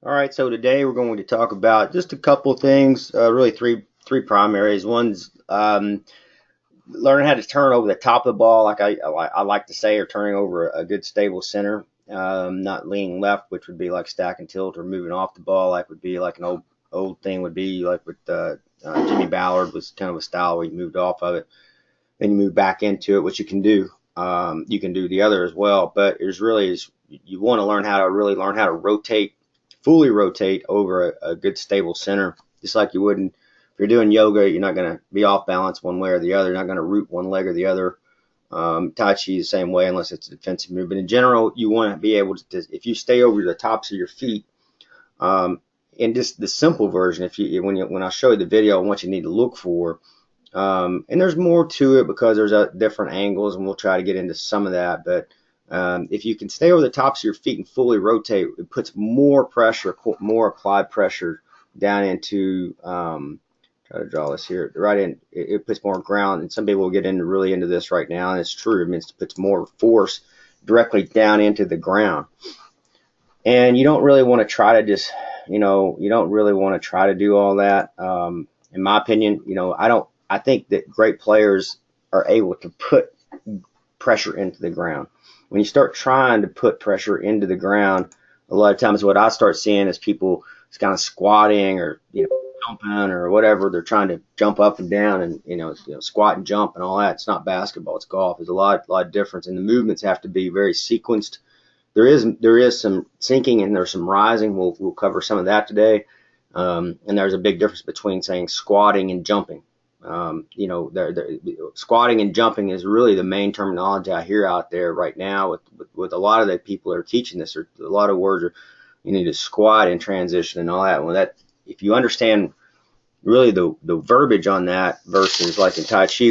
All right, so today we're going to talk about just a couple of things, really three primaries. One's learning how to turn over the top of the ball, like I like to say, or turning over a good stable center, not leaning left, which would be like stack and tilt, or moving off the ball, like would be like an old thing would be like with Jimmy Ballard was kind of a style where you moved off of it, then you move back into it, which you can do. You can do the other as well, but it's really is you want to learn how to rotate, fully rotate over a good stable center, just like you would if you're doing yoga. You're not going to be off balance one way or the other. You're not going to root one leg or the other. Tai Chi the same way, unless it's a defensive move. But in general, you want to be able to, if you stay over the tops of your feet, um, and just the simple version, if you when I show you the video, what you need to look for, and there's more to it because there's different angles, and we'll try to get into some of that. But if you can stay over the tops of your feet and fully rotate, it puts more pressure, more applied pressure down into. Try to draw this here right in. It puts more ground, and some people will get really into this right now, and it's true. It means it puts more force directly down into the ground, and you don't really want to try to just, you don't really want to try to do all that. In my opinion, I don't. I think that great players are able to put pressure into the ground. When you start trying to put pressure into the ground, a lot of times what I start seeing is people kind of squatting or jumping or whatever. They're trying to jump up and down and squat and jump and all that. It's not basketball. It's golf. There's a lot of difference, and the movements have to be very sequenced. There is some sinking and there's some rising. We'll cover some of that today. And there's a big difference between saying squatting and jumping. Squatting and jumping is really the main terminology I hear out there right now with a lot of the people that are teaching this. Or a lot of words are you need to squat and transition and all that. Well, that if you understand really the verbiage on that versus like in Tai Chi,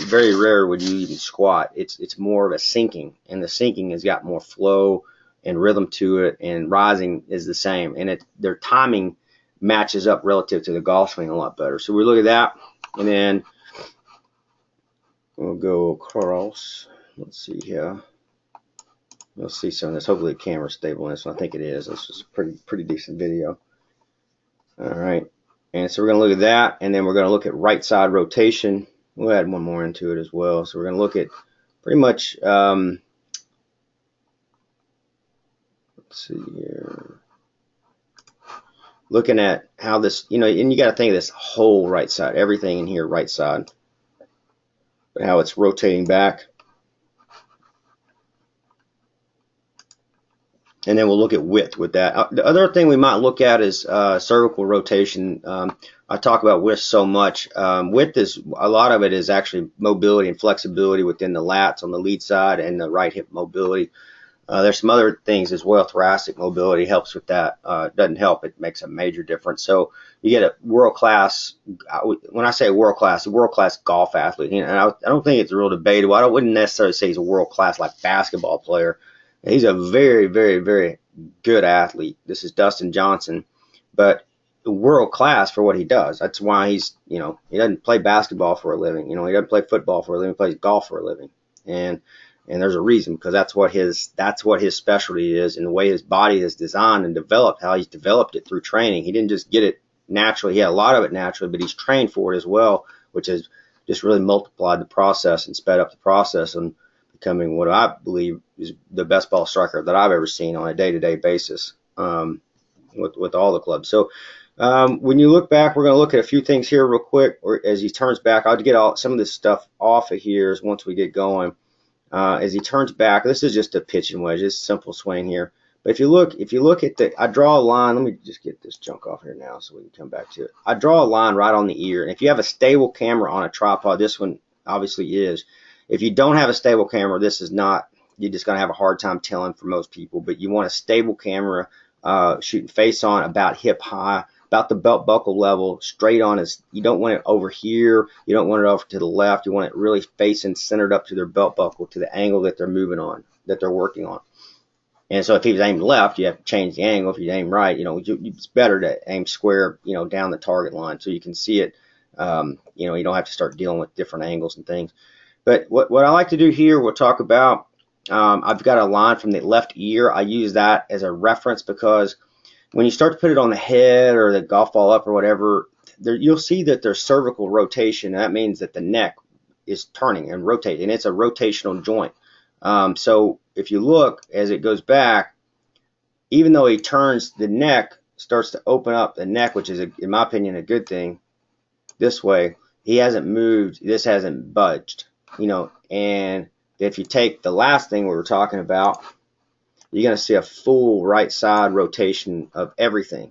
very rare would you even squat. It's more of a sinking, and the sinking has got more flow and rhythm to it, and rising is the same, and their timing matches up relative to the golf swing a lot better. So we look at that, and then we'll go across. Let's see here. You'll see some of this. Hopefully the camera's stable in this one. I think it is. This is a pretty decent video. All right. And so we're going to look at that, and then we're going to look at right side rotation. We'll add one more into it as well. So we're going to look at pretty much, let's see here, looking at how this, and you got to think of this whole right side, everything in here right side, but how it's rotating back. And then we'll look at width with that. The other thing we might look at is cervical rotation. I talk about width so much. Width is a lot of it is actually mobility and flexibility within the lats on the lead side and the right hip mobility. There's some other things as well. Thoracic mobility helps with that. Doesn't help. It makes a major difference. So you get a world class. When I say world class, a world class golf athlete. And I don't think it's real debatable. I wouldn't necessarily say he's a world class like basketball player. He's a very, very, very good athlete. This is Dustin Johnson, but world class for what he does. That's why he doesn't play basketball for a living. He doesn't play football for a living. He plays golf for a living, and there's a reason, because that's what his specialty is, and the way his body is designed and developed, how he's developed it through training. He didn't just get it naturally. He had a lot of it naturally, but he's trained for it as well, which has just really multiplied the process and sped up the process and becoming what I believe is the best ball striker that I've ever seen on a day-to-day basis, with all the clubs. So when you look back, we're going to look at a few things here real quick. Or as he turns back, I'll get some of this stuff off of here once we get going. As he turns back, this is just a pitching wedge. It's a simple swing here. But if you look at I draw a line. Let me just get this junk off here now so we can come back to it. I draw a line right on the ear. And if you have a stable camera on a tripod, this one obviously is. If you don't have a stable camera, this is not. You're just going to have a hard time telling for most people. But you want a stable camera shooting face on, about hip high, about the belt buckle level, straight on. You don't want it over here. You don't want it over to the left. You want it really facing centered up to their belt buckle, to the angle that they're moving on, that they're working on. And so if he was aiming left, you have to change the angle. If you aim right, it's better to aim square, down the target line so you can see it. You don't have to start dealing with different angles and things. But what I like to do here, we'll talk about, I've got a line from the left ear. I use that as a reference because when you start to put it on the head or the golf ball up or whatever, you'll see that there's cervical rotation. And that means that the neck is turning and rotating. It's a rotational joint. So if you look as it goes back, even though he turns, the neck starts to open up the neck, which is, in my opinion, a good thing. This way, he hasn't moved. This hasn't budged, And if you take the last thing we were talking about, you're going to see a full right side rotation of everything.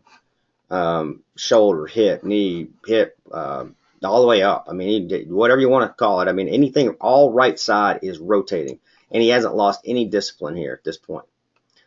Shoulder, hip, knee, hip, all the way up. I mean, whatever you want to call it. I mean, anything, all right side is rotating. And he hasn't lost any discipline here at this point.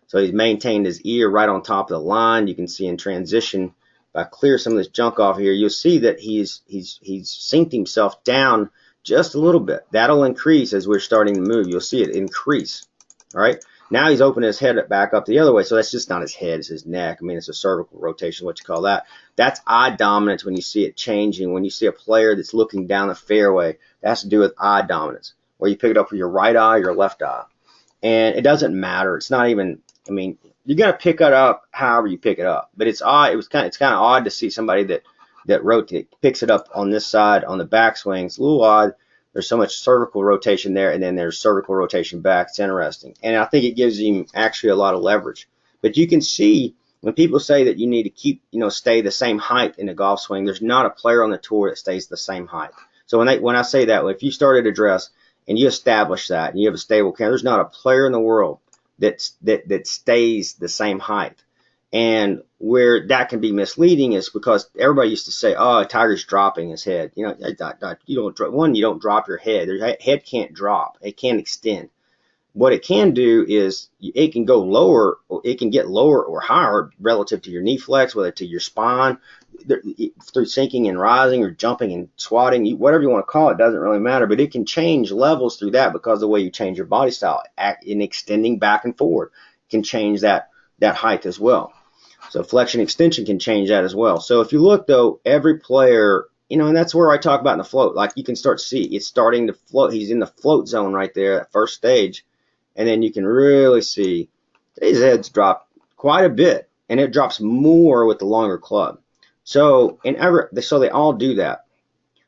So he's maintained his ear right on top of the line. You can see in transition, if I clear some of this junk off here, you'll see that he's synced himself down just a little bit. That'll increase as we're starting to move. You'll see it increase. All right. Now he's opening his head back up the other way. So that's just not his head, it's his neck. I mean, it's a cervical rotation, what you call that. That's eye dominance when you see it changing. When you see a player that's looking down the fairway, that has to do with eye dominance, where you pick it up with your right eye or your left eye. And it doesn't matter. It's not even, I mean, you're going to pick it up however you pick it up. But it's odd. It's kind of odd to see somebody that picks it up on this side on the backswing. It's a little odd. There's so much cervical rotation there, and then there's cervical rotation back. It's interesting. And I think it gives him actually a lot of leverage. But you can see when people say that you need to keep, stay the same height in the golf swing, there's not a player on the tour that stays the same height. So when I say that, if you start at address and you establish that and you have a stable camera, there's not a player in the world that stays the same height. And where that can be misleading is because everybody used to say, "Oh, Tiger's dropping his head." You don't drop your head. Your head can't drop. It can't extend. What it can do is it can go lower, or it can get lower or higher relative to your knee flex, whether to your spine, through sinking and rising or jumping and squatting, whatever you want to call it, doesn't really matter. But it can change levels through that because of the way you change your body style in extending back and forward can change that height as well. So flexion extension can change that as well. So if you look though, every player, and that's where I talk about in the float, like you can start to see it's starting to float. He's in the float zone right there at first stage. And then you can really see his head's dropped quite a bit, and it drops more with the longer club. So they all do that.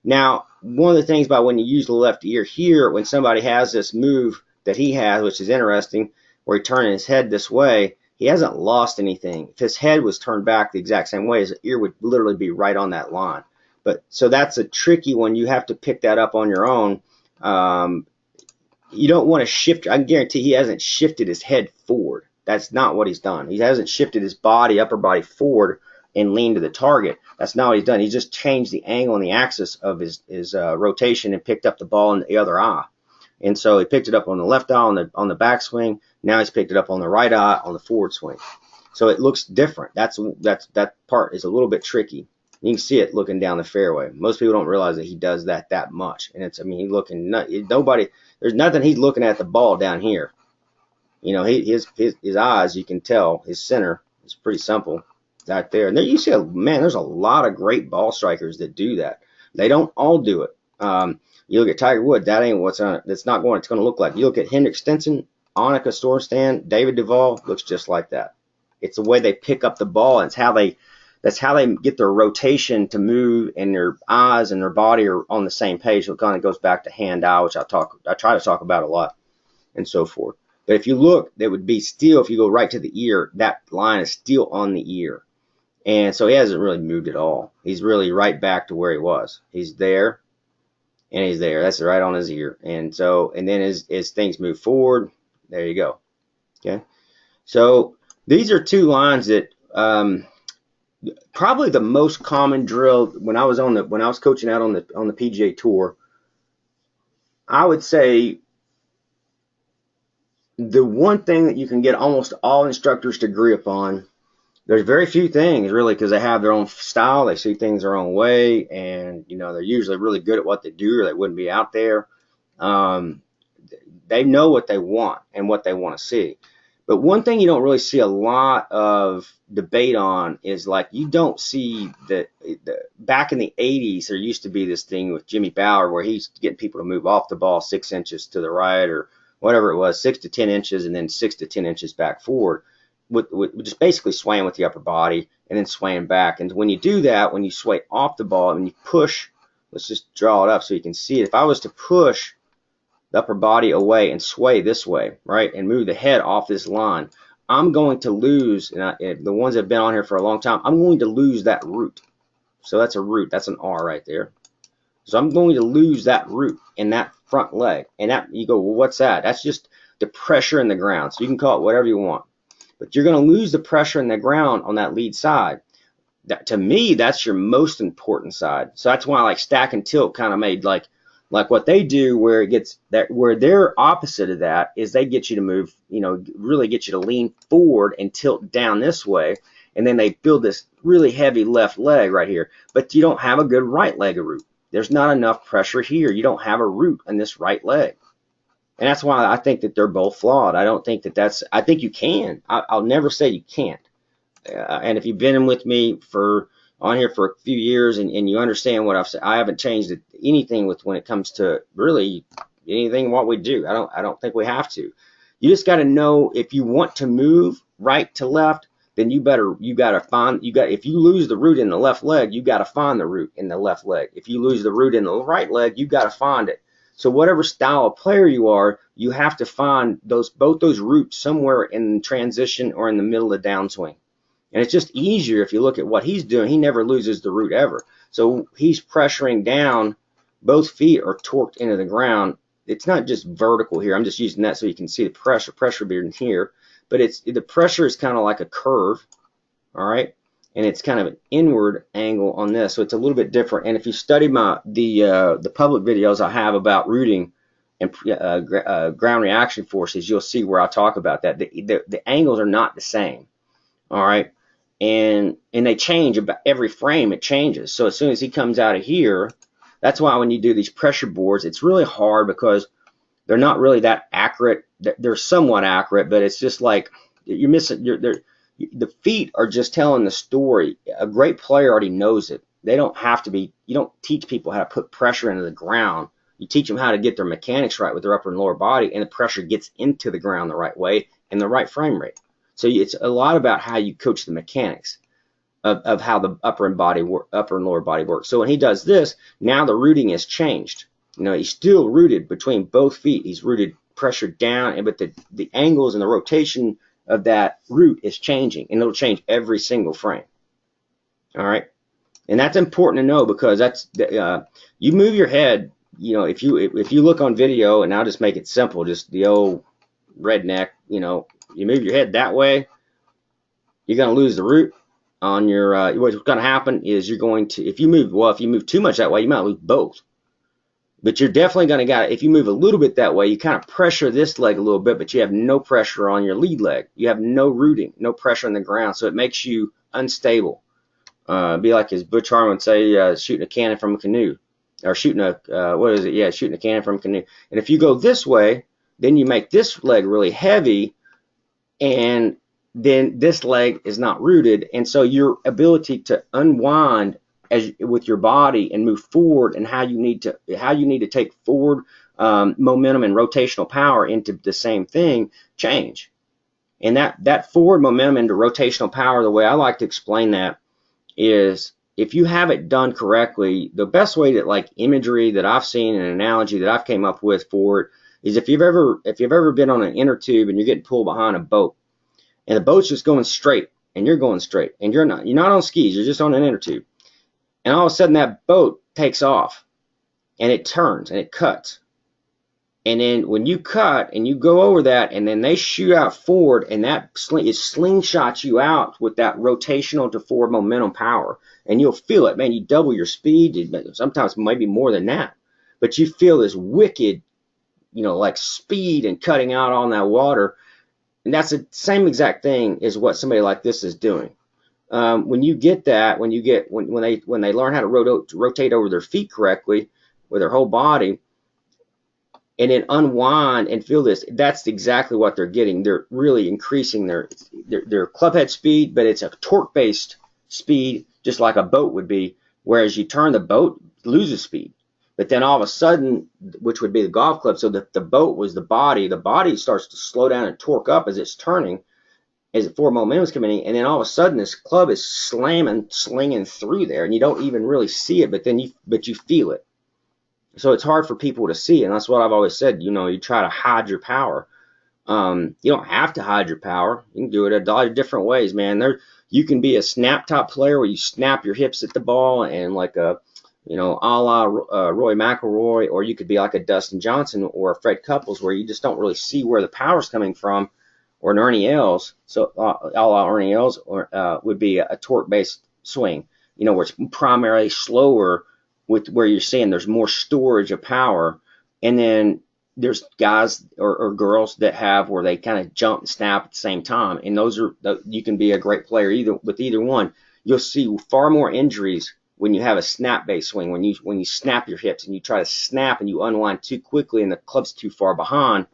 Now, one of the things about when you use the left ear here, when somebody has this move that he has, which is interesting, where he turns his head this way, he hasn't lost anything. If his head was turned back the exact same way, his ear would literally be right on that line. But so that's a tricky one. You have to pick that up on your own. You don't want to shift. I can guarantee he hasn't shifted his head forward. That's not what he's done. He hasn't shifted his upper body forward and leaned to the target. That's not what he's done. He's just changed the angle and the axis of his rotation and picked up the ball in the other eye. And so he picked it up on the left eye on the backswing. Now he's picked it up on the right eye on the forward swing. So it looks different. That part is a little bit tricky. You can see it looking down the fairway. Most people don't realize that he does that much. And he's looking, there's nothing he's looking at the ball down here. His eyes, you can tell, his center is pretty simple. It's out there. And there you see, there's a lot of great ball strikers that do that. They don't all do it. You look at Tiger Woods, that ain't what's on it. That's not what it's going to look like. You look at Henrik Stenson, Annika Sorenstam, David Duval, looks just like that. It's the way they pick up the ball, and that's how they get their rotation to move, and their eyes and their body are on the same page. So it kind of goes back to hand-eye, which I try to talk about a lot, and so forth. But if you look, it would be still, if you go right to the ear, that line is still on the ear. And so he hasn't really moved at all. He's really right back to where he was. He's there, and he's there. That's right on his ear. And then as things move forward, there you go. Okay. So these are two lines that probably the most common drill when I was coaching out on the PGA Tour. I would say the one thing that you can get almost all instructors to agree upon. There's very few things really, because they have their own style. They see things their own way, and they're usually really good at what they do, or they wouldn't be out there. They know what they want and what they want to see. But one thing you don't really see a lot of debate on is, like, you don't see that back in the 80s, there used to be this thing with Jimmy Bauer where he's getting people to move off the ball 6 inches to the right or whatever it was, 6 to 10 inches, and then 6 to 10 inches back forward. with just basically swaying with the upper body and then swaying back. And when you do that, when you sway off the ball and you push, let's just draw it up so you can see it. If I was to push the upper body away and sway this way, right, and move the head off this line, I'm going to lose, and the ones that have been on here for a long time, I'm going to lose that root. So that's a root. That's an R right there. So I'm going to lose that root in that front leg. And that, you go, well, what's that? That's just the pressure in the ground. So you can call it whatever you want. But you're going to lose the pressure in the ground on that lead side. That, to me, that's your most important side. So that's why like stack and tilt kind of made like what they do, where it gets that, where they're opposite of that is they get you to move, really get you to lean forward and tilt down this way. And then they build this really heavy left leg right here. But you don't have a good right leg of root. There's not enough pressure here. You don't have a root on this right leg. And that's why I think that they're both flawed. I don't think that that's, I think you can. I'll never say you can't. And if you've been with me on here for a few years and you understand what I've said, I haven't changed anything with when it comes to really anything what we do. I don't think we have to. You just got to know if you want to move right to left, then you got to find, if you lose the root in the left leg, you got to find the root in the left leg. If you lose the root in the right leg, you got to find it. So whatever style of player you are, you have to find both those roots somewhere in transition or in the middle of the downswing. And it's just easier if you look at what he's doing. He never loses the root ever. So he's pressuring down. Both feet are torqued into the ground. It's not just vertical here. I'm just using that so you can see the pressure. Pressure being here. But the pressure is kind of like a curve, all right? And it's kind of an inward angle on this, so it's a little bit different. And if you study the public videos I have about rooting and ground reaction forces, you'll see where I talk about that. The angles are not the same, all right? And they change about every frame. It changes. So as soon as he comes out of here, that's why when you do these pressure boards, it's really hard because they're not really that accurate. They're somewhat accurate, but it's just like you're missing. The feet are just telling the story. A great player already knows it. They don't have to be. You don't teach people how to put pressure into the ground. You teach them how to get their mechanics right with their upper and lower body, and the pressure gets into the ground the right way and the right frame rate. So it's a lot about how you coach the mechanics of how the upper and lower body works. So when he does this, now the rooting has changed. He's still rooted between both feet. He's rooted pressure down, but the angles and the rotation of that root is changing, and it'll change every single frame. All right, and that's important to know because that's you move your head. If you look on video, and I'll just make it simple, just the old redneck. You move your head that way, you're going to lose the root on your. What's going to happen is you're going to, if you move too much that way, you might lose both. But you're definitely going to if you move a little bit that way, you kind of pressure this leg a little bit, but you have no pressure on your lead leg. You have no rooting, no pressure on the ground, so it makes you unstable. Be like as Butch Harmon would say, shooting a cannon from a canoe, or shooting shooting a cannon from a canoe. And if you go this way, then you make this leg really heavy, and then this leg is not rooted, and so your ability to unwind with your body and move forward, and how you need to take forward momentum and rotational power into the same thing change. And that forward momentum into rotational power, the way I like to explain that is, if you have it done correctly, the best way that imagery that I've seen, an analogy that I've came up with for it, is if you've ever been on an inner tube and you're getting pulled behind a boat, and the boat's just going straight, and you're going straight, and you're not on skis, you're just on an inner tube. And all of a sudden that boat takes off, and it turns and it cuts. And then when you cut and you go over that, and then they shoot out forward, and that slingshots you out with that rotational to forward momentum power. And you'll feel it, man. You double your speed, sometimes maybe more than that. But you feel this wicked, speed and cutting out on that water. And that's the same exact thing as what somebody like this is doing. When you get that, when they learn how to rotate over their feet correctly with their whole body, and then unwind and feel this, that's exactly what they're getting. They're really increasing their clubhead speed, but it's a torque-based speed, just like a boat would be. Whereas you turn the boat, loses speed. But then all of a sudden, which would be the golf club, so the boat was the body starts to slow down and torque up as it's turning. as the forward momentum's coming in, and then all of a sudden this club is slinging through there, and you don't even really see it, but you feel it. So it's hard for people to see, and that's what I've always said. You try to hide your power. You don't have to hide your power. You can do it a lot of different ways, man. You can be a snap top player where you snap your hips at the ball and like a la Roy McIlroy, or you could be like a Dustin Johnson or a Fred Couples where you just don't really see where the power's coming from, or an Ernie Els. So a la Ernie Els would be a torque-based swing, where it's primarily slower, with where you're seeing there's more storage of power, and then there's guys or girls that have where they kind of jump and snap at the same time, and you can be a great player with either one. You'll see far more injuries when you have a snap based swing, when you snap your hips and you try to snap and you unwind too quickly and the club's too far behind,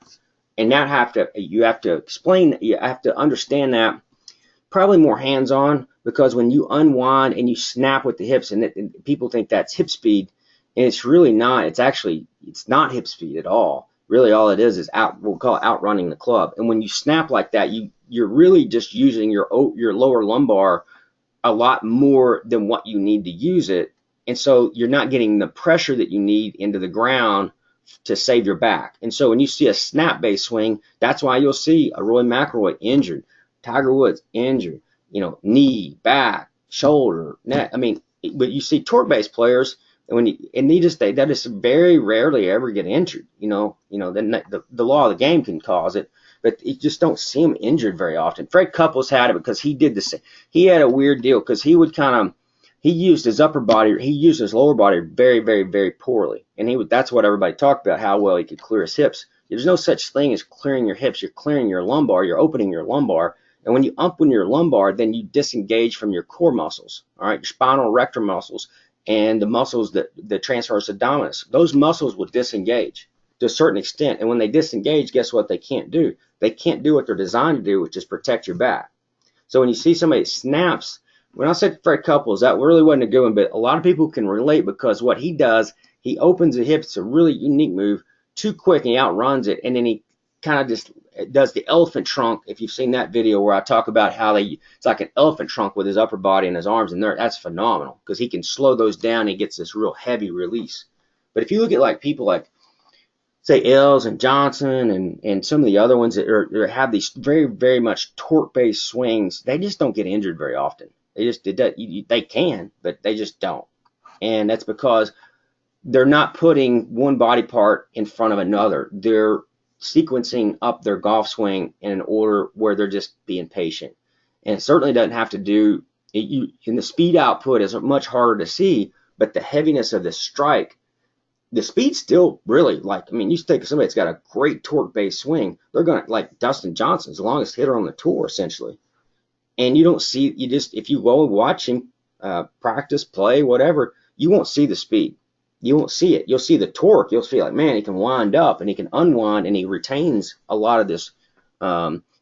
and you have to understand that probably more hands on, because when you unwind and you snap with the hips, and people think that's hip speed, and it's really not. It's not hip speed at all. Really, all it is we'll call it outrunning the club. And when you snap like that, you're really just using your lower lumbar a lot more than what you need to use it. And so you're not getting the pressure that you need into the ground to save your back. And so when you see a snap based swing, that's why you'll see a Roy McIlroy injured, Tiger Woods injured, knee, back, shoulder, neck. I mean, but you see torque based players, that just very rarely ever get injured. Then the law of the game can cause it, but you just don't see him injured very often. Fred Couples had it because he did the same. He had a weird deal because he used his upper body, he used his lower body very, very, very poorly, and that's what everybody talked about, how well he could clear his hips. There's no such thing as clearing your hips. You're clearing your lumbar. You're opening your lumbar. And when you open your lumbar, then you disengage from your core muscles, all right, your spinal erector muscles, and the muscles that transverse abdominis. Those muscles will disengage to a certain extent. And when they disengage, guess what they can't do? They can't do what they're designed to do, which is protect your back. So when you see somebody snaps, when I said Fred Couples, that really wasn't a good one, but a lot of people can relate, because what he does, he opens the hips. It's a really unique move, too quick, and he outruns it. And then he kind of just does the elephant trunk. If you've seen that video where I talk about how it's like an elephant trunk with his upper body and his arms, and that's phenomenal because he can slow those down and he gets this real heavy release. But if you look at like people like, say, Els and Johnson and some of the other ones that have these very, very much torque-based swings, they just don't get injured very often. They can, but they just don't. And that's because they're not putting one body part in front of another. They're sequencing up their golf swing in an order where they're just being patient. And it certainly doesn't have to do it. And the speed output is much harder to see, but the heaviness of the strike, the speed still really, you take somebody that's got a great torque-based swing, they're going to, like Dustin Johnson's the longest hitter on the tour, essentially. And if you go watch him practice, play, whatever, you won't see the speed. You won't see it. You'll see the torque. You'll feel like, man, he can wind up and he can unwind, and he retains a lot of this.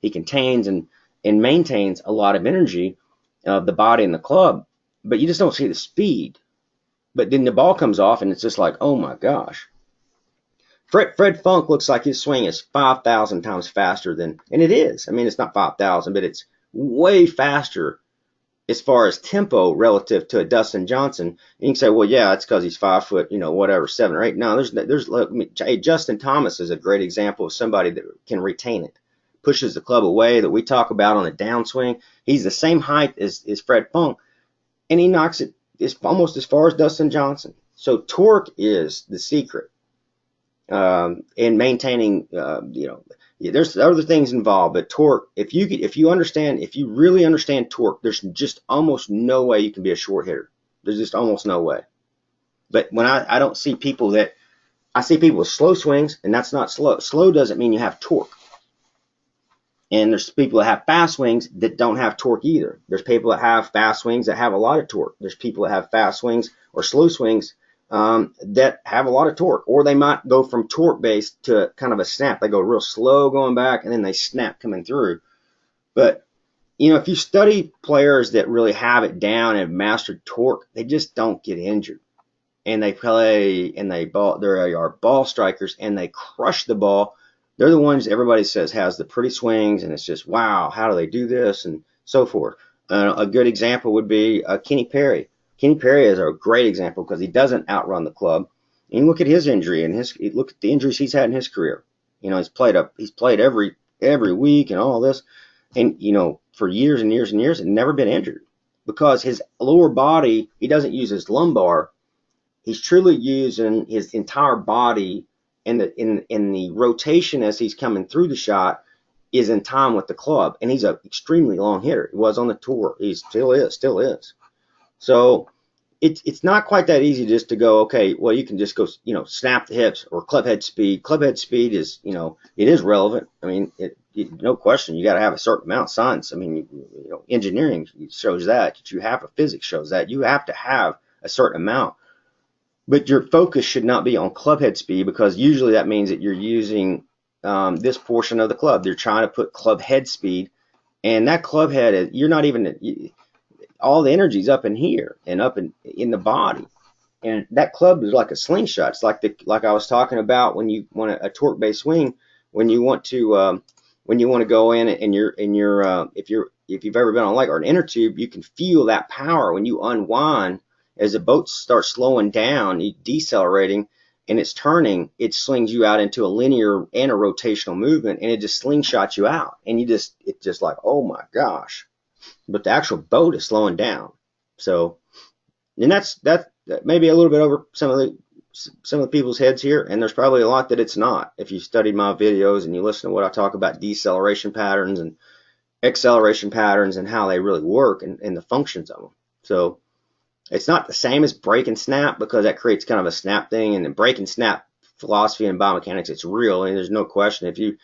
He contains and maintains a lot of energy of the body and the club, but you just don't see the speed. But then the ball comes off, and it's just like, oh my gosh. Fred Funk looks like his swing is 5,000 times faster than, and it is. I mean, it's not 5,000, but it's way faster as far as tempo relative to a Dustin Johnson. And you can say, well, yeah, it's because he's 5 foot, whatever, 7 or 8. No, Justin Thomas is a great example of somebody that can retain it, pushes the club away, that we talk about on the downswing. He's the same height as Fred Funk, and he knocks it almost as far as Dustin Johnson. So torque is the secret in maintaining. There's other things involved, but torque. If you really understand torque, there's just almost no way you can be a short hitter. There's just almost no way. But when I don't see people I see people with slow swings, and that's not slow. Slow doesn't mean you have torque. And there's people that have fast swings that don't have torque either. There's people that have fast swings that have a lot of torque. There's people that have fast swings or slow swings that have a lot of torque. Or they might go from torque-based to kind of a snap. They go real slow going back, and then they snap coming through. But, if you study players that really have it down and have mastered torque, they just don't get injured. And they play, and they are ball strikers, and they crush the ball They're the ones everybody says has the pretty swings, and it's just, wow, how do they do this, and so forth. A good example would be Kenny Perry. Kenny Perry is a great example because he doesn't outrun the club. And look at his injury and look at the injuries he's had in his career. You know, he's played every week and all this, and you know, for years and years and years, and never been injured because his lower body, he doesn't use his lumbar. He's truly using his entire body, and in the rotation as he's coming through the shot is in time with the club. And he's an extremely long hitter. He was on the tour. He still is. So it's not quite that easy just to go, okay, well, you can just go, you know, snap the hips or club head speed. Club head speed is, you know, it is relevant. I mean, no question, you got to have a certain amount of science. I mean, you know, engineering shows that you have, physics shows that you have to have a certain amount. But your focus should not be on club head speed, because usually that means that you're using this portion of the club. They're trying to put club head speed, and that club head, you're not even, all the energy's up in here and up in the body. And that club is like a slingshot. It's like I was talking about when you want a torque-based swing, when you want to go in and if you've ever been on like or an inner tube, you can feel that power when you unwind. As the boat starts slowing down, decelerating, and it's turning, it slings you out into a linear and a rotational movement, and it just slingshots you out. And it's just like, oh my gosh. But the actual boat is slowing down. So, and that may be a little bit over some of the people's heads here, and there's probably a lot that it's not. If you studied my videos and you listen to what I talk about deceleration patterns and acceleration patterns and how they really work and the functions of them. So it's not the same as break and snap, because that creates kind of a snap thing, and the break and snap philosophy in biomechanics, it's real, and there's no question. If you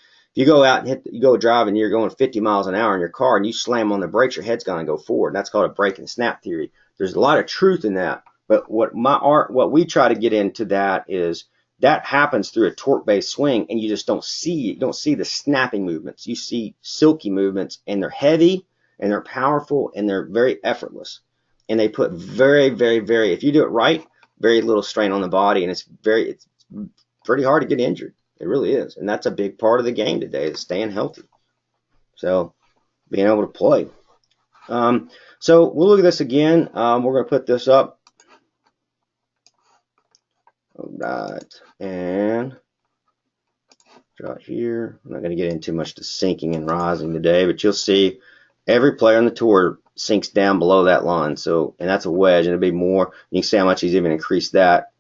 go out and you go drive and you're going 50 miles an hour in your car and you slam on the brakes, your head's going to go forward. That's called a break and snap theory. There's a lot of truth in that, but what we try to get into that is that happens through a torque-based swing, and you just don't see the snapping movements. You see silky movements, and they're heavy and they're powerful and they're very effortless. And they put very, very, very, if you do it right, very little strain on the body, and it's pretty hard to get injured. It really is. And that's a big part of the game today, is staying healthy. So being able to play. So we'll look at this again. We're going to put this up. All right. And right here. I'm not going to get into much to sinking and rising today, but you'll see every player on the tour sinks down below that line. So, and that's a wedge, and it'll be more. You can see how much he's even increased that.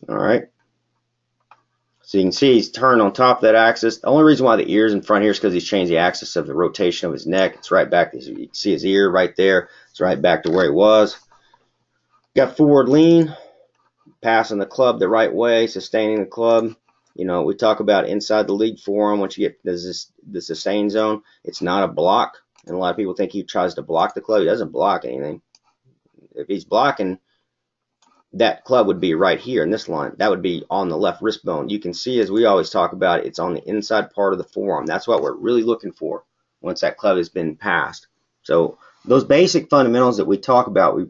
All right. So you can see he's turned on top of that axis. The only reason why the ear's in front here is because he's changed the axis of the rotation of his neck. It's right back. You can see his ear right there. It's right back to where he was. Got forward lean, passing the club the right way, sustaining the club. You know, we talk about inside the league forearm, once you get the sustain zone, it's not a block. And a lot of people think he tries to block the club. He doesn't block anything. If he's blocking, that club would be right here in this line. That would be on the left wrist bone. You can see, as we always talk about, it's on the inside part of the forearm. That's what we're really looking for once that club has been passed. So those basic fundamentals that we talk about, we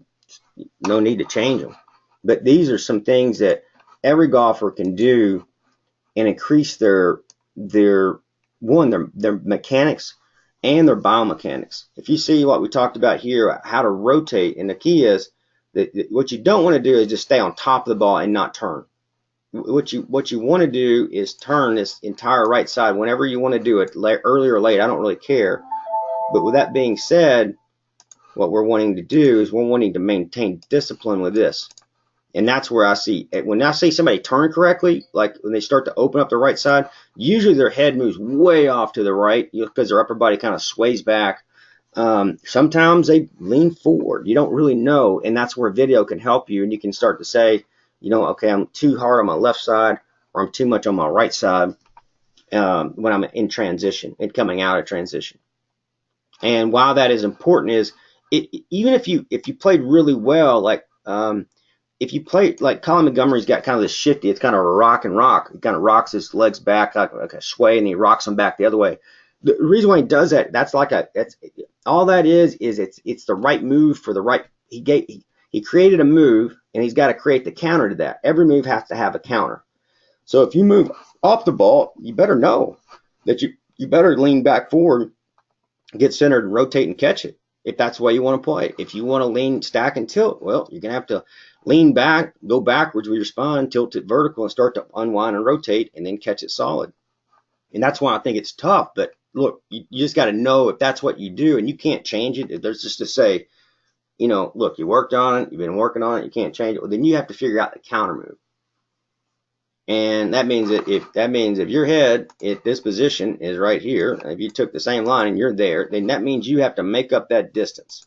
no need to change them. But these are some things that every golfer can do and increase their mechanics and their biomechanics. If you see what we talked about here, how to rotate, and the key is that what you don't want to do is just stay on top of the ball and not turn. What you want to do is turn this entire right side whenever you want to do it, early or late. I don't really care. But with that being said, what we're wanting to do is we're wanting to maintain discipline with this. And that's where I see, when I see somebody turn correctly, like when they start to open up the right side, usually their head moves way off to the right because their upper body kind of sways back. Sometimes they lean forward. You don't really know, and that's where video can help you, and you can start to say, you know, okay, I'm too hard on my left side, or I'm too much on my right side when I'm in transition and coming out of transition. And why that is important is, even if you played really well, like if you play like Colin Montgomery's got kind of this shifty, it's kind of a rock and rock. He kind of rocks his legs back like a sway, and he rocks them back the other way. The reason why he does that, that's all that is it's the right move for the right. He created a move, and he's got to create the counter to that. Every move has to have a counter. So if you move off the ball, you better know that you better lean back forward, get centered, and rotate and catch it. If that's the way you want to play. If you want to lean, stack, and tilt, well, you're gonna have to lean back, go backwards with your spine, tilt it vertical, and start to unwind and rotate, and then catch it solid. And that's why I think it's tough. But look, you just got to know if that's what you do, and you can't change it. If there's just to say, look, you worked on it, you've been working on it, you can't change it. Well, then you have to figure out the counter move. And that means that if your head at this position is right here, if you took the same line and you're there, then that means you have to make up that distance.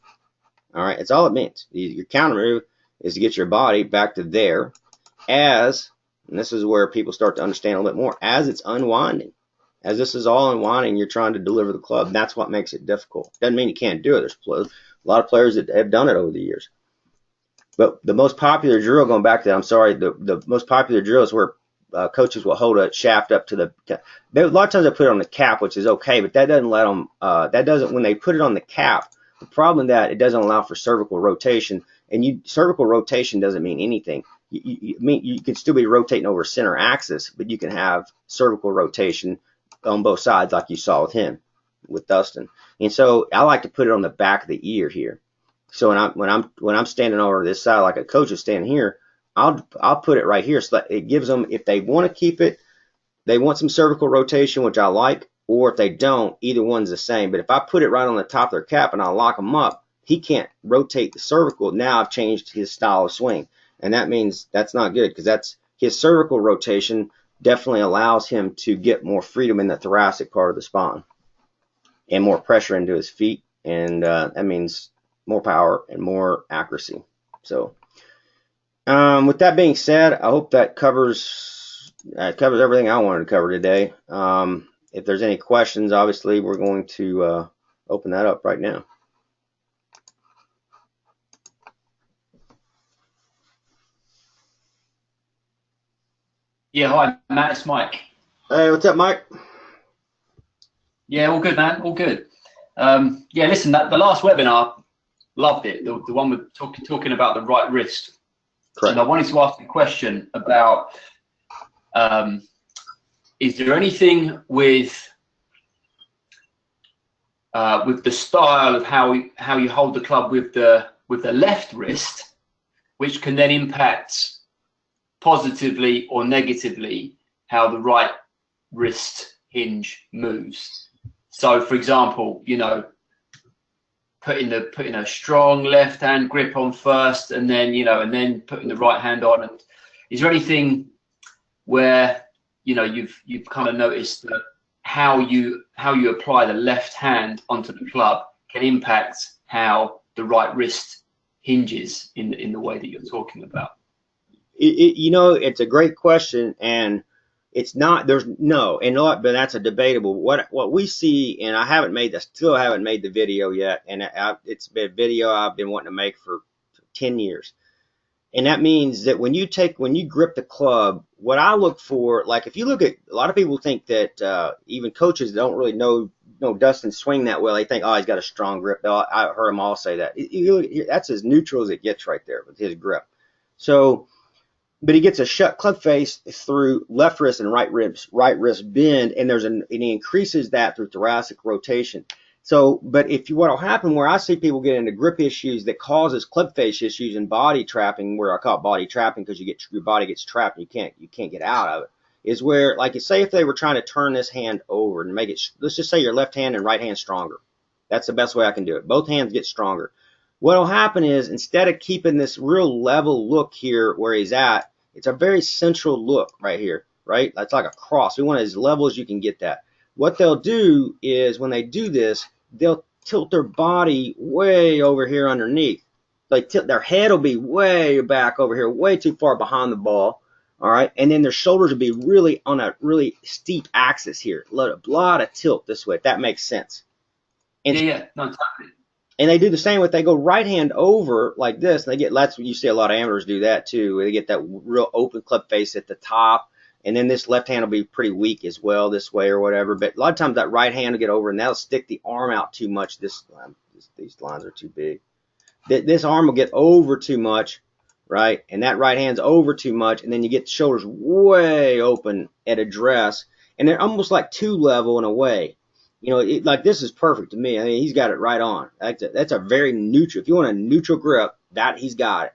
All right, that's all it means. Your counter move is to get your body back to there and this is where people start to understand a little bit more, as it's unwinding. As this is all unwinding, you're trying to deliver the club. That's what makes it difficult. Doesn't mean you can't do it. There's a lot of players that have done it over the years. But the most popular drill, going back to that, I'm sorry, the most popular drill is where coaches will hold a shaft up to a lot of times they put it on the cap, which is okay, but that doesn't let them, when they put it on the cap, the problem is that it doesn't allow for cervical rotation, and cervical rotation doesn't mean anything. You can still be rotating over center axis, but you can have cervical rotation on both sides, like you saw with Dustin. And so I like to put it on the back of the ear here. So when I'm standing over this side, like a coach is standing here, I'll put it right here so that it gives them, if they want to keep it, they want some cervical rotation, which I like, or if they don't, either one's the same. But if I put it right on the top of their cap and I lock them up, he can't rotate the cervical. Now I've changed his style of swing, and that means that's not good, because that's his cervical rotation definitely allows him to get more freedom in the thoracic part of the spine and more pressure into his feet, and that means more power and more accuracy. So with that being said, I hope that covers everything I wanted to cover today. If there's any questions, obviously we're going to open that up right now. Yeah, hi Matt, it's Mike. Hey, what's up, Mike? Yeah, all good, man, all good. Yeah, listen, the last webinar, loved it. The one with talking about the right wrist. Correct. And I wanted to ask a question about, is there anything with the style of how you hold the club with the left wrist, which can then impact positively or negatively how the right wrist hinge moves? So, for example, putting a strong left hand grip on first, and then putting the right hand on. And is there anything where you've kind of noticed that how you apply the left hand onto the club can impact how the right wrist hinges in the way that you're talking about? It's a great question, and it's not. But that's a debatable. What we see, and still haven't made the video yet, and it's been a video I've been wanting to make for 10 years. And that means that when you grip the club, what I look for, like if you look at, a lot of people think that even coaches don't really know Dustin swing that well. They think, oh, he's got a strong grip. I heard them all say that. That's as neutral as it gets right there with his grip. So, but he gets a shut club face through left wrist and right wrist bend, and he increases that through thoracic rotation. So, but what'll happen, where I see people get into grip issues that causes club face issues and body trapping, where I call it body trapping, because your body gets trapped and you can't get out of it, is where, like, say if they were trying to turn this hand over and make it, let's just say your left hand and right hand stronger. That's the best way I can do it. Both hands get stronger. What'll happen is, instead of keeping this real level look here where he's at, it's a very central look right here, right? That's like a cross. We want it as level as you can get that. What they'll do is, when they do this, they'll tilt their body way over here underneath. Their head will be way back over here, way too far behind the ball. All right, and then their shoulders will be really on a really steep axis here. A lot of tilt this way, if that makes sense. And yeah, no, exactly. And they do the same with, they go right hand over like this. And that's what you see a lot of amateurs do that too. They get that real open club face at the top. And then this left hand will be pretty weak as well this way or whatever. But a lot of times that right hand will get over, and that'll stick the arm out too much. These lines are too big. This arm will get over too much, right? And that right hand's over too much, and then you get the shoulders way open at address, and they're almost like two level in a way. Like this is perfect to me. I mean, he's got it right on. That's a very neutral. If you want a neutral grip, that he's got it.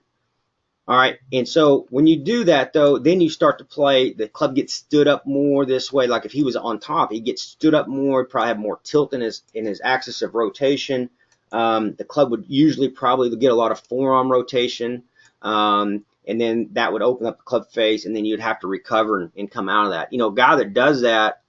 All right. And so when you do that, though, then you start to play. The club gets stood up more this way. Like if he was on top, he gets stood up more. He'd probably have more tilt in his axis of rotation. The club would usually probably get a lot of forearm rotation. And then that would open up the club face, and then you'd have to recover and come out of that. A guy that does that,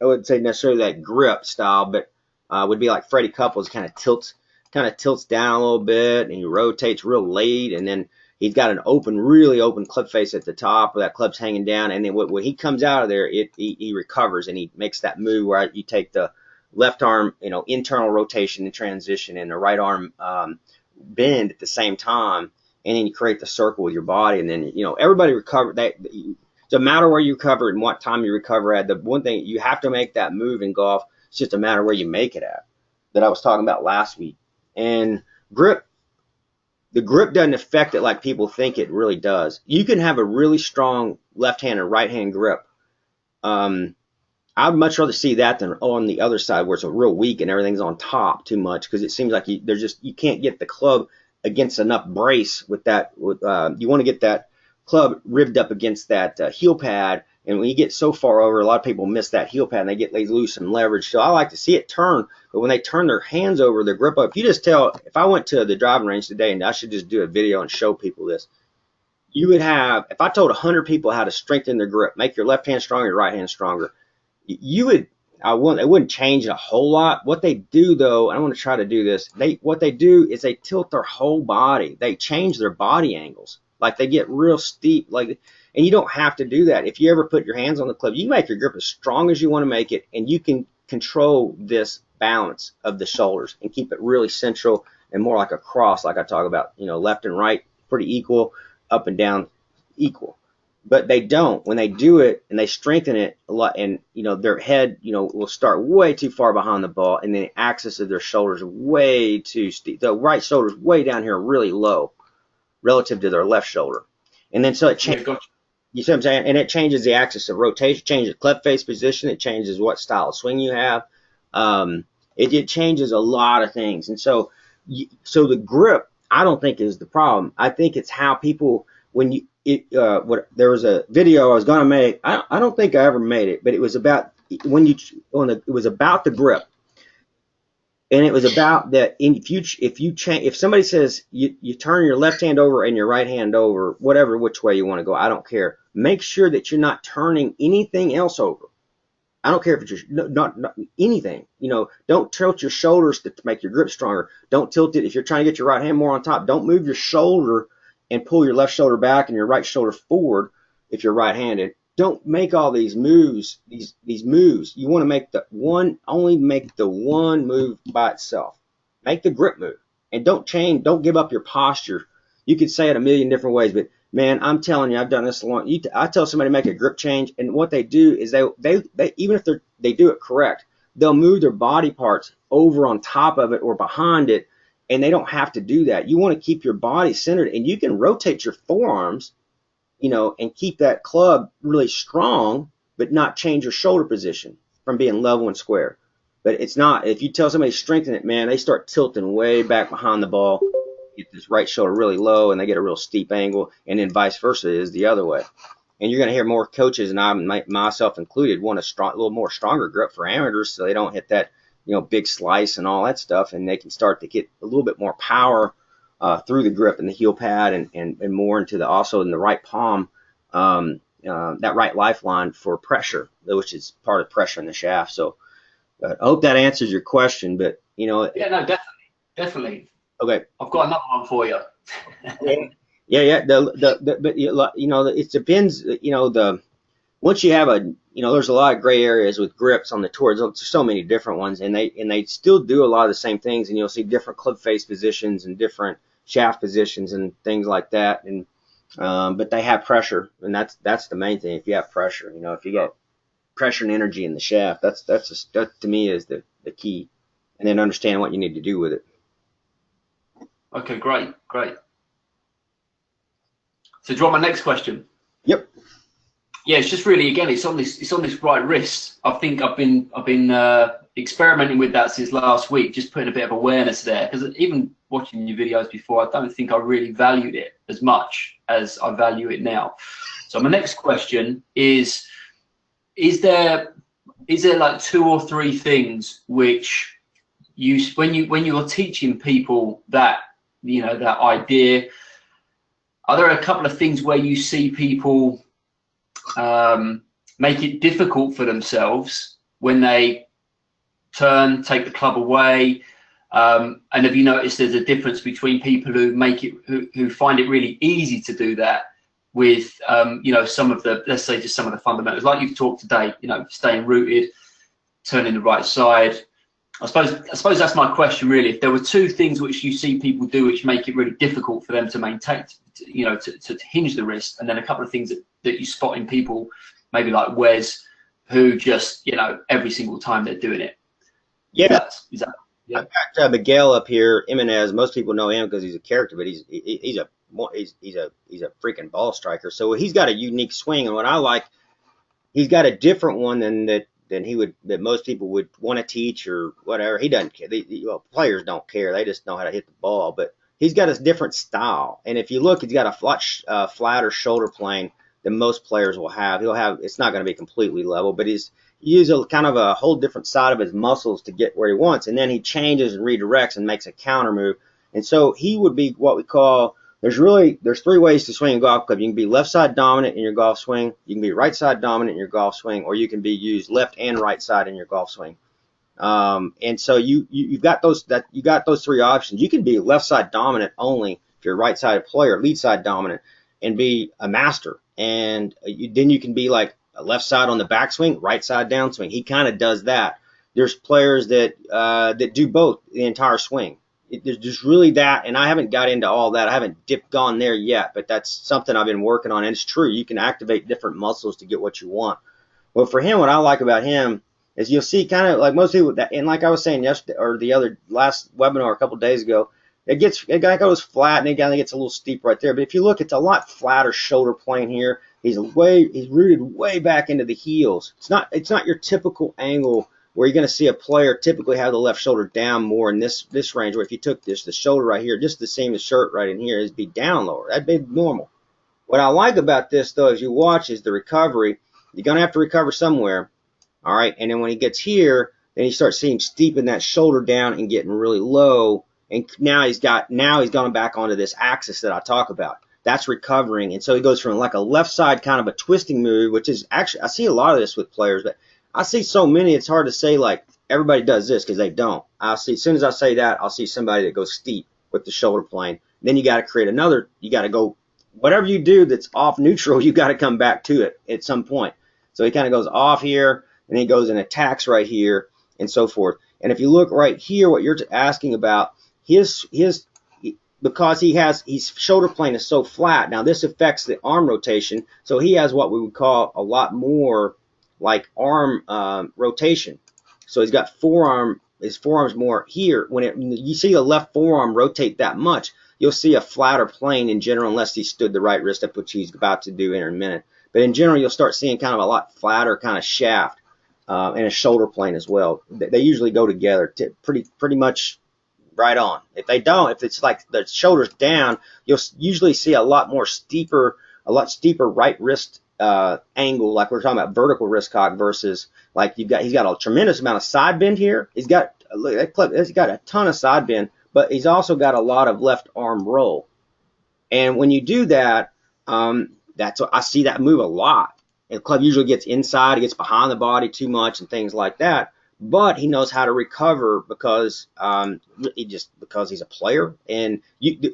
I wouldn't say necessarily that grip style, but would be like Freddie Couples, kind of tilts down a little bit, and he rotates real late, and then he's got an really open club face at the top where that club's hanging down, and then when he comes out of there, he recovers and he makes that move where you take the left arm, internal rotation and transition, and the right arm bend at the same time, and then you create the circle with your body, and then everybody recover that. It's a matter where you recover and what time you recover at. The one thing you have to make that move in golf. It's just a matter where you make it at, that I was talking about last week. And the grip doesn't affect it like people think it really does. You can have a really strong left hand and right hand grip. I'd much rather see that than on the other side where it's a real weak and everything's on top too much, because it seems like you can't get the club against enough brace with that. You want to get that club ribbed up against that heel pad, and when you get so far over, a lot of people miss that heel pad and they lose some leverage. So I like to see it turn, but when they turn their hands over, their grip up, if you just tell, if I went to the driving range today, and I should just do a video and show people this, you would have, if I told 100 people how to strengthen their grip, make your left hand stronger, your right hand stronger, it wouldn't change a whole lot. What they do, though, I want to try to do this, what they do is they tilt their whole body. They change their body angles. Like they get real steep, and you don't have to do that. If you ever put your hands on the club, you can make your grip as strong as you want to make it, and you can control this balance of the shoulders and keep it really central and more like a cross, like I talk about, left and right, pretty equal, up and down, equal. But they don't. When they do it and they strengthen it a lot, and their head, will start way too far behind the ball, and then the axis of their shoulders way too steep. The right shoulder's way down here, really low, relative to their left shoulder. And then so it changes, you see what I'm saying? And it changes the axis of rotation, changes the club face position, it changes what style of swing you have. It changes a lot of things. And so the grip, I don't think is the problem. I think it's how people, there was a video I was going to make. I don't think I ever made it, but it was about it was about the grip. And it was about that if somebody says you turn your left hand over and your right hand over, whatever, which way you want to go, I don't care. Make sure that you're not turning anything else over. I don't care if it's not anything. Don't tilt your shoulders to make your grip stronger. Don't tilt it. If you're trying to get your right hand more on top, don't move your shoulder and pull your left shoulder back and your right shoulder forward if you're right-handed. Don't make all these moves, these moves. You want to make only make the one move by itself. Make the grip move, and don't give up your posture. You could say it a million different ways, but man, I'm telling you, I've done this a long. I tell somebody to make a grip change, and what they do is they even if they do it correct, they'll move their body parts over on top of it or behind it, and they don't have to do that. You want to keep your body centered, and you can rotate your forearms, and keep that club really strong, but not change your shoulder position from being level and square. But it's not. If you tell somebody to strengthen it, man, they start tilting way back behind the ball, get this right shoulder really low, and they get a real steep angle, and then vice versa is the other way. And you're going to hear more coaches, and I, myself included, want a little more stronger grip for amateurs, so they don't hit that, big slice and all that stuff, and they can start to get a little bit more power through the grip and the heel pad, and more into also in the right palm, that right lifeline for pressure, which is part of pressure in the shaft. So I hope that answers your question, but yeah, no, definitely. Okay, I've got another one for you. yeah. But it depends. Once you have there's a lot of gray areas with grips on the tours. There's so many different ones, and they still do a lot of the same things, and you'll see different club face positions and different shaft positions and things like that. And but they have pressure, and that's the main thing. If you have pressure, if you got pressure and energy in the shaft, that to me is the key, and then understand what you need to do with it. Okay, great. So do you want my next question? Yep. Yeah, it's just really, again, it's on this right wrist. I think I've been experimenting with that since last week, just putting a bit of awareness there, because even watching your videos before, I don't think I really valued it as much as I value it now. So my next question is there like 2 or 3 things which when you're teaching people that, you know, that idea, are there a couple of things where you see people make it difficult for themselves when they take the club away? And have you noticed there's a difference between people who find it really easy to do that with you know, some of the, let's say, just some of the fundamentals, like you've talked today, you know, staying rooted, turning the right side. I suppose that's my question really. If there were 2 things which you see people do which make it really difficult for them to maintain, you know, to hinge the wrist, and then a couple of things that you spot in people, maybe like Wes, who just, you know, every single time they're doing it. Yeah. Is that yeah. I've got Miguel up here, Jimenez. Most people know him because he's a character, but he's a freaking ball striker. So he's got a unique swing, and what I like, he's got a different one that most people would want to teach or whatever. He doesn't care. Well, players don't care. They just know how to hit the ball. But he's got a different style. And if you look, he's got a flatter shoulder plane than most players will have. It's not going to be completely level, but he uses a kind of a whole different side of his muscles to get where he wants. And then he changes and redirects and makes a counter move. And so he would be what we call, there's 3 ways to swing a golf club. You can be left side dominant in your golf swing, you can be right side dominant in your golf swing, or you can be used left and right side in your golf swing. And so you've got those 3 options. You can be left side dominant only if you're a right side player, lead side dominant, and be a master. And then you can be like a left side on the backswing, right side downswing. He kind of does that. There's players that do both the entire swing. There's just really that, and I haven't got into all that. I haven't gone there yet, but that's something I've been working on. And it's true, you can activate different muscles to get what you want. Well, for him, what I like about him is you'll see kind of like most people, and like I was saying yesterday or the last webinar a couple of days ago, it goes flat and it kind of gets a little steep right there. But if you look, it's a lot flatter shoulder plane here. He's rooted way back into the heels. It's not your typical angle where you're going to see a player typically have the left shoulder down more in this range, where if you took the shoulder right here, just the same as shirt right in here, is be down lower. That'd be normal. What I like about this, though, as you watch, is the recovery. You're going to have to recover somewhere, all right? And then when he gets here, then you start seeing steeping that shoulder down and getting really low. And now he's gone back onto this axis that I talk about. That's recovering. And so he goes from like a left side kind of a twisting move, which is actually, I see a lot of this with players, but I see so many, it's hard to say like everybody does this because they don't. As soon as I say that, I'll see somebody that goes steep with the shoulder plane. Then you got to create another, you got to go, whatever you do that's off neutral, you got to come back to it at some point. So he kind of goes off here, and he goes and attacks right here, and so forth. And if you look right here, what you're asking about, because his shoulder plane is so flat, now this affects the arm rotation, so he has what we would call a lot more like arm rotation. So he's got his forearm's more here. When you see the left forearm rotate that much, you'll see a flatter plane in general, unless he stood the right wrist up, which he's about to do in a minute. But in general, you'll start seeing kind of a lot flatter kind of shaft and a shoulder plane as well. They usually go together pretty much right on. If they don't, if it's like the shoulders down, you'll usually see a lot steeper right wrist angle, like we're talking about vertical wrist cock versus like he's got a tremendous amount of side bend here. He's got a ton of side bend, but he's also got a lot of left arm roll. And when you do that, that's what I see that move a lot. And the club usually gets inside, it gets behind the body too much and things like that. But he knows how to recover because he's a player. And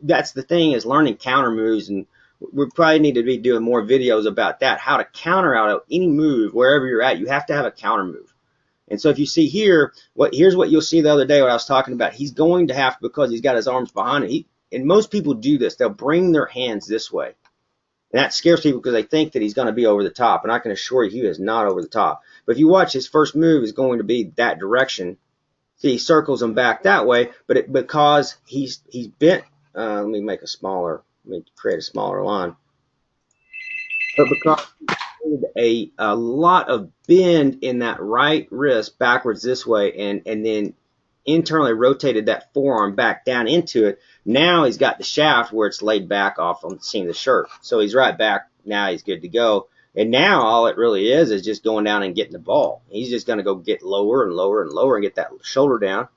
that's the thing, is learning counter moves, and we probably need to be doing more videos about that, how to counter out of any move wherever you're at. You have to have a counter move. And so if you see here, here's what you'll see the other day, what I was talking about. He's going to have, because he's got his arms behind him, and most people do this, they'll bring their hands this way. And that scares people because they think that he's going to be over the top. And I can assure you he is not over the top. But if you watch, his first move is going to be that direction. See, he circles him back that way, but because he's bent, let me create a smaller line. but because a lot of bend in that right wrist backwards this way, and then internally rotated that forearm back down into it. Now he's got the shaft where it's laid back off on the seam of the shirt. So he's right back. Now he's good to go. And now all it really is just going down and getting the ball. He's just going to go get lower and lower and lower and get that shoulder down.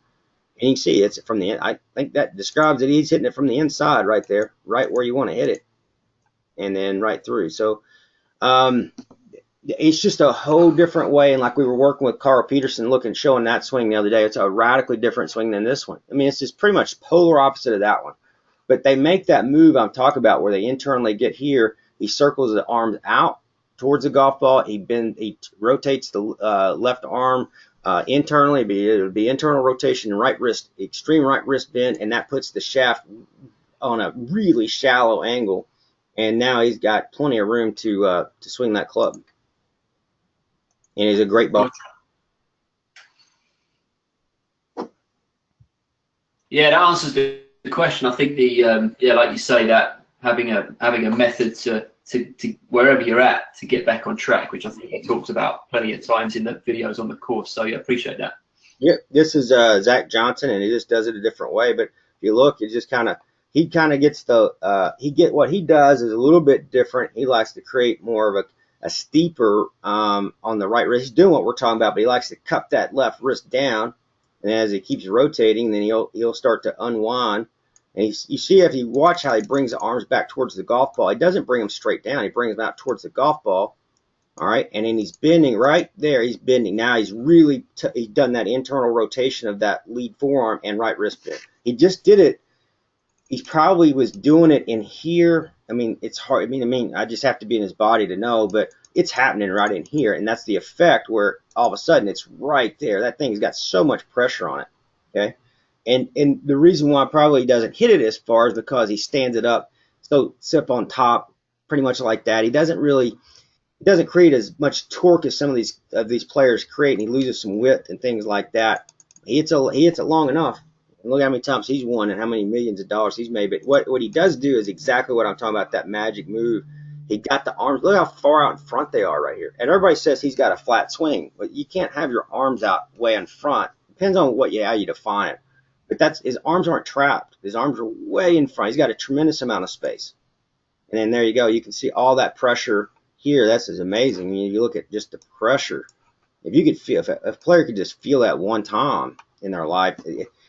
And you can see it's from the, I think that describes it. He's hitting it from the inside right there, right where you want to hit it. And then right through. So, it's just a whole different way. And like we were working with Carl Peterson, showing that swing the other day, it's a radically different swing than this one. I mean, it's just pretty much polar opposite of that one. But they make that move I'm talking about where they internally get here. He circles the arms out towards the golf ball. He rotates the left arm internally. It would be internal rotation and right wrist, extreme right wrist bend, and that puts the shaft on a really shallow angle. And now he's got plenty of room to swing that club. And he's a great ball. Yeah, that answers the question. I think the yeah, like you say, that having a method to wherever you're at to get back on track, which I think he talks about plenty of times in the videos on the course. So yeah, appreciate that. Yeah, this is Zach Johnson, and he just does it a different way. But if you look, it just he kind of gets what he does is a little bit different. He likes to create more of a steeper on the right wrist. He's doing what we're talking about, but he likes to cup that left wrist down, and as he keeps rotating, then he'll start to unwind. And you see if you watch how he brings the arms back towards the golf ball, he doesn't bring them straight down. He brings them out towards the golf ball. All right, and then he's bending right there. He's bending. Now he's really he's done that internal rotation of that lead forearm and right wrist bend. He just did it. He probably was doing it in here. I mean, it's hard. I mean, I just have to be in his body to know, but it's happening right in here, and that's the effect where all of a sudden it's right there. That thing's got so much pressure on it. Okay, and the reason why probably he doesn't hit it as far is because he stands it up so up on top, pretty much like that. He doesn't create as much torque as some of these players create, and he loses some width and things like that. He hits it long enough. And look how many times he's won and how many millions of dollars he's made. But what he does do is exactly what I'm talking about, that magic move. He got the arms. Look how far out in front they are right here. And everybody says he's got a flat swing, but you can't have your arms out way in front. Depends on how you define it. But his arms aren't trapped. His arms are way in front. He's got a tremendous amount of space. And then there you go. You can see all that pressure here. That's just amazing. I mean, you look at just the pressure. If you could feel, if a player could just feel that one time in their life,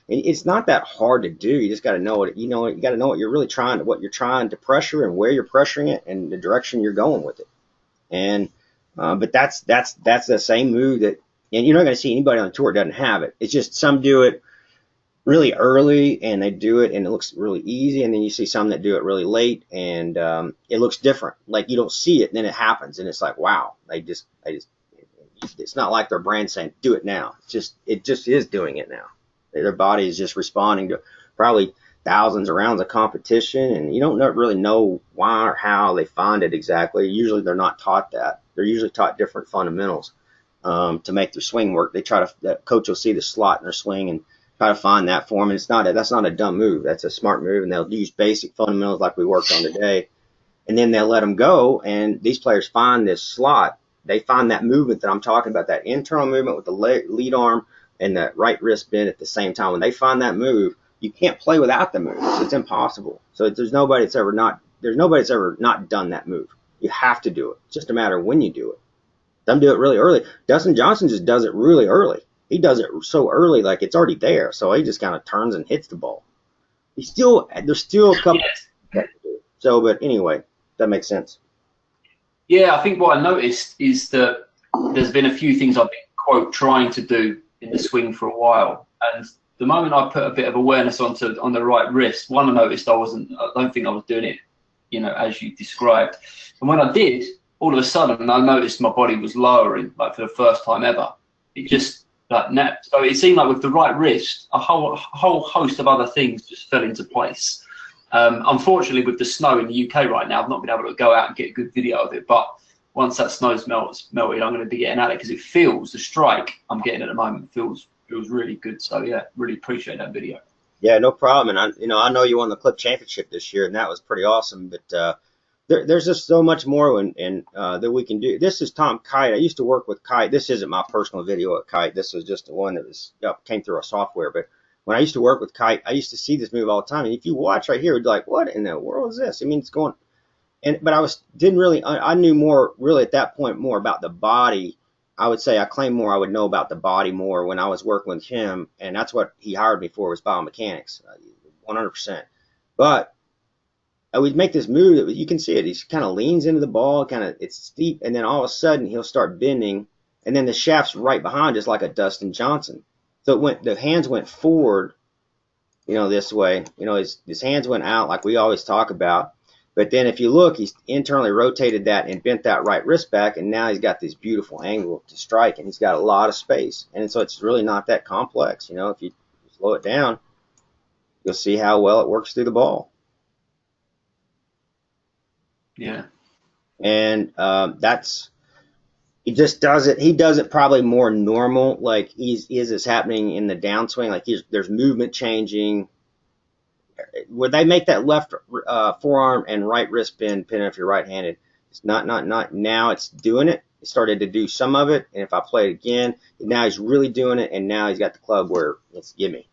it's not that hard to do. You just got to know it. You got to know what you're really trying to pressure and where you're pressuring it and the direction you're going with it. And but that's the same move and you're not going to see anybody on the tour that doesn't have it. It's just some do it really early and they do it and it looks really easy, and then you see some that do it really late and it looks different. Like you don't see it and then it happens and it's like, wow, it's not like their brain saying do it now. It just is doing it now. Their body is just responding to probably thousands of rounds of competition, and you don't really know why or how they find it exactly. Usually they're not taught that. They're usually taught different fundamentals to make their swing work. The coach will see the slot in their swing and try to find that for them. And that's not a dumb move. That's a smart move, and they'll use basic fundamentals like we worked on today, and then they'll let them go. And these players find this slot. They find that movement that I'm talking about, that internal movement with the lead arm and the right wrist bend at the same time. When they find that move, you can't play without the move. It's impossible. So there's nobody that's ever not done that move. You have to do it. It's just a matter of when you do it. Some do it really early. Dustin Johnson just does it really early. He does it so early, like it's already there. So he just kind of turns and hits the ball. There's still a couple. Yes. So, but anyway, that makes sense. Yeah, I think what I noticed is that there's been a few things I've been, quote, trying to do in the swing for a while, and the moment I put a bit of awareness on the right wrist, I noticed I don't think I was doing it, as you described. And when I did, all of a sudden I noticed my body was lowering, like for the first time ever. It just so it seemed like with the right wrist, a whole host of other things just fell into place. Unfortunately, with the snow in the UK right now, I've not been able to go out and get a good video of it, but once that snow's melted, I'm going to be getting at it, because it feels, the strike I'm getting at the moment feels really good. So yeah, really appreciate that video. Yeah, no problem. And I know you won the Clip Championship this year, and that was pretty awesome. But there's just so much more that we can do. This is Tom Kite. I used to work with Kite. This isn't my personal video of Kite. This was just the one that was came through our software. But when I used to work with Kite, I used to see this move all the time. And if you watch right here, it'd be like, what in the world is this? I mean, it's going. But didn't really. I knew more really at that point more about the body. I would say I claim more. I would know about the body more when I was working with him, and that's what he hired me for was biomechanics, 100%. But I would make this move that you can see it. He kind of leans into the ball, it's steep, and then all of a sudden he'll start bending, and then the shaft's right behind, just like a Dustin Johnson. So the hands went forward, this way. His hands went out like we always talk about. But then if you look, he's internally rotated that and bent that right wrist back, and now he's got this beautiful angle to strike, and he's got a lot of space. And so it's really not that complex. If you slow it down, you'll see how well it works through the ball. Yeah. And he just does it. He does it probably more normal, like is happening in the downswing. Like there's movement changing. Would they make that left forearm and right wrist bend, depending if you're right-handed? It's not now. It's doing it. He started to do some of it, and if I play it again, now he's really doing it. And now he's got the club where it's gimme.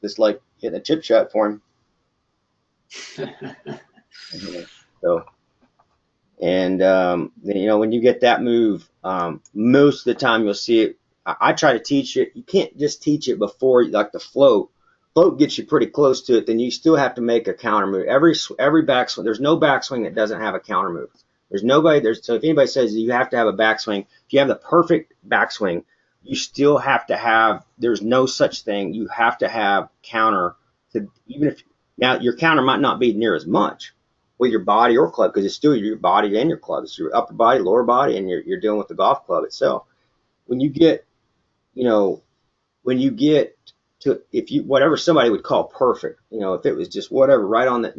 Just like hitting a chip shot for him. So. And when you get that move, most of the time you'll see it. I try to teach it. You can't just teach it before, like the float. Float gets you pretty close to it. Then you still have to make a counter move. Every backswing, there's no backswing that doesn't have a counter move. So if anybody says you have to have a backswing, if you have the perfect backswing, you still have to have. There's no such thing. You have to have counter now your counter might not be near as much with your body or club, because it's still your body and your club. It's your upper body, lower body, and you're dealing with the golf club itself. When you get to whatever somebody would call perfect, if it was just whatever right on that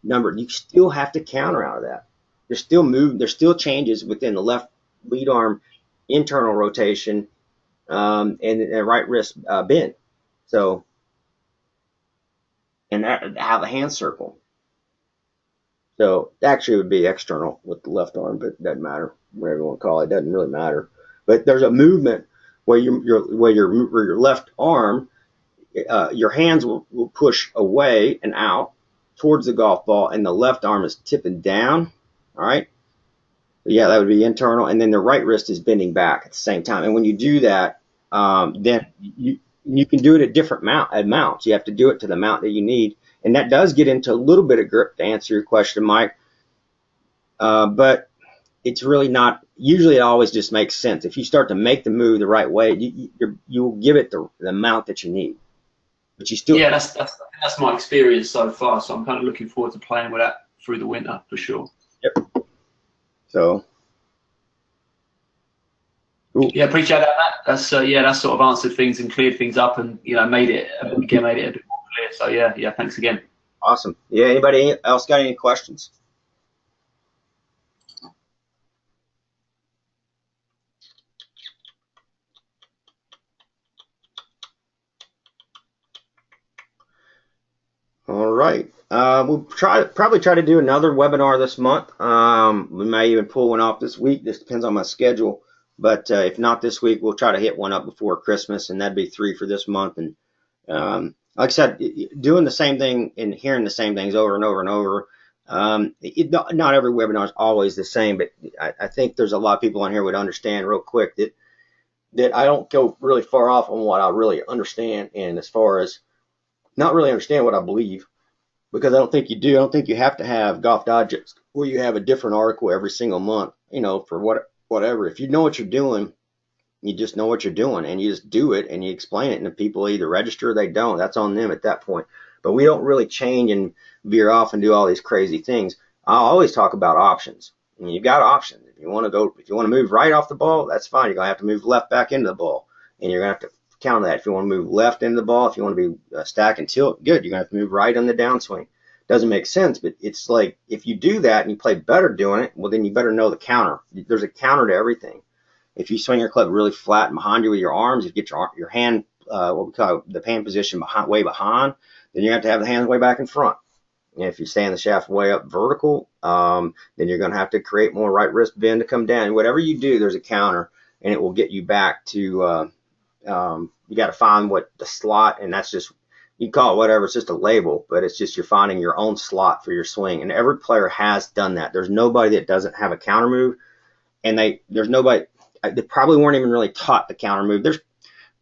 number, you still have to counter out of that. There's still changes within the left lead arm internal rotation and the right wrist bend. So, and have a hand circle. So actually it would be external with the left arm, but it doesn't matter. Whatever you want to call it, doesn't really matter. But there's a movement where your left arm, your hands will push away and out towards the golf ball, and the left arm is tipping down. All right. Yeah, that would be internal, and then the right wrist is bending back at the same time. And when you do that, then you can do it at different amounts. You have to do it to the amount that you need. And that does get into a little bit of grip to answer your question, Mike. But it's really not. Usually, it always just makes sense. If you start to make the move the right way, you will give it the amount that you need. But you still. Yeah, that's my experience so far. So I'm kind of looking forward to playing with that through the winter for sure. Yep. So. Ooh. Yeah, appreciate that. That's sort of answered things and cleared things up, and made it a bit more clear. So yeah, thanks again. Awesome. Yeah, anybody else got any questions? All right. We'll probably try to do another webinar this month. We may even pull one off this week. This depends on my schedule. But if not this week, we'll try to hit one up before Christmas, and that'd be 3 for this month. And like I said, doing the same thing and hearing the same things over and over and over. Not every webinar is always the same, but I think there's a lot of people on here would understand real quick that I don't go really far off on what I really understand, and as far as not really understand what I believe, because I don't think you do. I don't think you have to have Golf Digest where you have a different article every single month, for whatever. If you know what you're doing, you just know what you're doing, and you just do it, and you explain it, and people either register or they don't. That's on them at that point. But we don't really change and veer off and do all these crazy things. I always talk about options. And you've got options. If you want to move right off the ball, that's fine. You're going to have to move left back into the ball, and you're going to have to counter that. If you want to move left into the ball, if you want to be stack and tilt, good. You're going to have to move right on the downswing. Doesn't make sense, but it's like if you do that and you play better doing it, well, then you better know the counter. There's a counter to everything. If you swing your club really flat and behind you with your arms, you get your hand, what we call the pan position way behind, then you have to have the hands way back in front. And if you stand the shaft way up vertical, then you're going to have to create more right wrist bend to come down. Whatever you do, there's a counter, and it will get you back to, you got to find what the slot, and that's just, you call it whatever, it's just a label, but it's just you're finding your own slot for your swing. And every player has done that. There's nobody that doesn't have a counter move, and there's nobody, they probably weren't even really taught the counter move. There's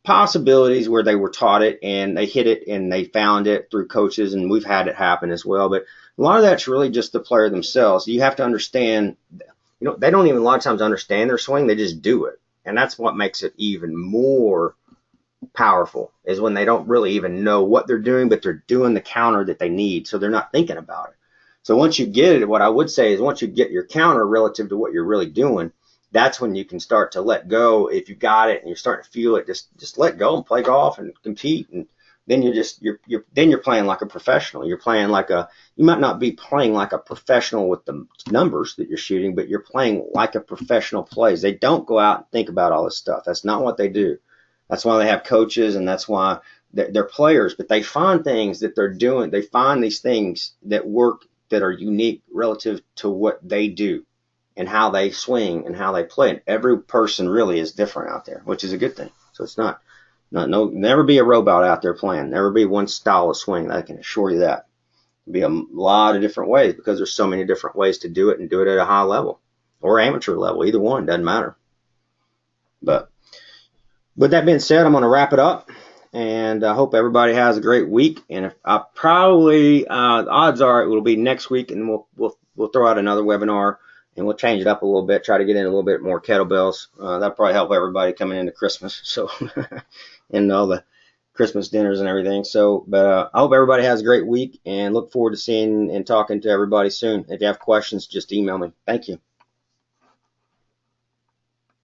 possibilities where they were taught it and they hit it and they found it through coaches, and we've had it happen as well. But a lot of that's really just the player themselves. You have to understand, they don't even a lot of times understand their swing, they just do it. And that's what makes it even more powerful, is when they don't really even know what they're doing, but they're doing the counter that they need, so they're not thinking about it. So once you get it, what I would say is once you get your counter relative to what you're really doing, that's when you can start to let go. If you got it and you're starting to feel it, just let go and play golf and compete. And then you're playing like a professional. You're playing like you might not be playing like a professional with the numbers that you're shooting, but you're playing like a professional plays. They don't go out and think about all this stuff. That's not what they do. That's why they have coaches, and that's why they're players, but they find things that they're doing. They find these things that work, that are unique relative to what they do and how they swing and how they play. And every person really is different out there, which is a good thing. So it's never be a robot out there playing. Never be one style of swing. I can assure you that. It'll be a lot of different ways, because there's so many different ways to do it, and do it at a high level or amateur level. Either one, doesn't matter. But with that being said, I'm going to wrap it up, and I hope everybody has a great week. And if the odds are it will be next week, and we'll throw out another webinar, and we'll change it up a little bit, try to get in a little bit more kettlebells. That'll probably help everybody coming into Christmas, so and all the Christmas dinners and everything. So, but I hope everybody has a great week, and look forward to seeing and talking to everybody soon. If you have questions, just email me. Thank you.